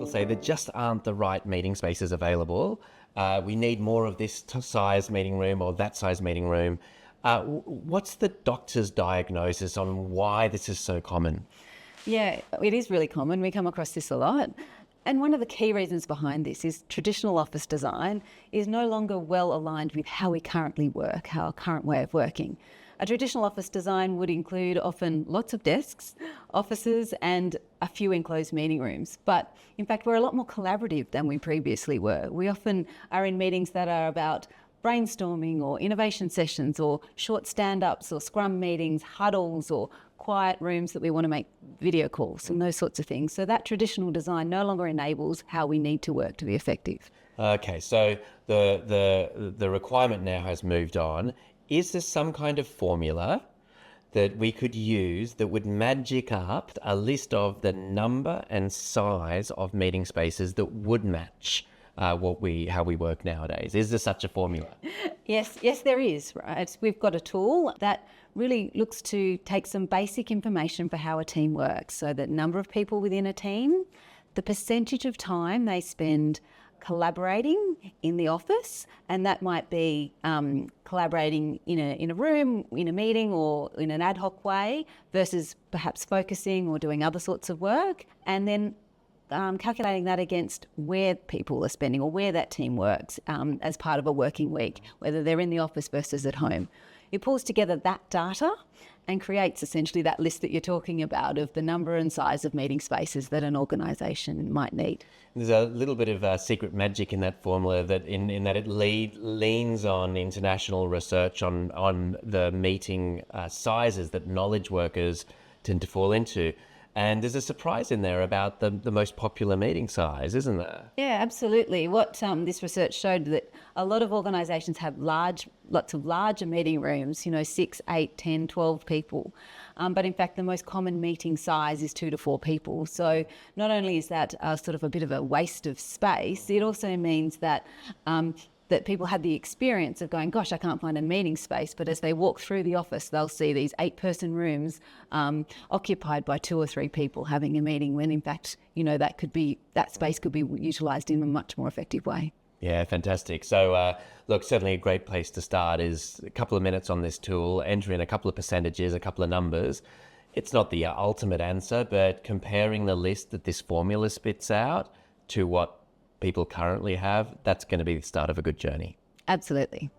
people say there just aren't the right meeting spaces available. We need more of this size meeting room or that size meeting room. What's the doctor's diagnosis on why this is so common? Yeah, it is really common. We come across this a lot. And one of the key reasons behind this is traditional office design is no longer well aligned with how we currently work, our current way of working. A traditional office design would include often lots of desks, offices, and a few enclosed meeting rooms. But in fact, we're a lot more collaborative than we previously were. We often are in meetings that are about brainstorming or innovation sessions or short stand-ups or scrum meetings, huddles or quiet rooms that we want to make video calls and those sorts of things. So that traditional design no longer enables how we need to work to be effective. Okay, so the requirement now has moved on. Is there some kind of formula that we could use that would magic up a list of the number and size of meeting spaces that would match how we work nowadays? Is there such a formula? Yes, there is, right? We've got a tool that really looks to take some basic information for how a team works. So the number of people within a team, the percentage of time they spend collaborating in the office, and that might be collaborating in a room, in a meeting or in an ad hoc way versus perhaps focusing or doing other sorts of work, and then calculating that against where people are spending or where that team works as part of a working week, whether they're in the office versus at home. It pulls together that data and creates essentially that list that you're talking about of the number and size of meeting spaces that an organisation might need. There's a little bit of secret magic in that formula that in that it leans on international research on the meeting sizes that knowledge workers tend to fall into. And there's a surprise in there about the most popular meeting size, isn't there? Yeah, absolutely. What this research showed that a lot of organisations have lots of larger meeting rooms, 6, 8, 10, 12 people. But in fact, the most common meeting size is 2 to 4 people. So not only is that sort of a bit of a waste of space, it also means that that people had the experience of going, gosh, I can't find a meeting space. But as they walk through the office, they'll see these 8-person rooms occupied by 2 or 3 people having a meeting when in fact, that space could be utilised in a much more effective way. Yeah, fantastic. So look, certainly a great place to start is a couple of minutes on this tool, enter in a couple of percentages, a couple of numbers. It's not the ultimate answer, but comparing the list that this formula spits out to what people currently have, that's going to be the start of a good journey. Absolutely.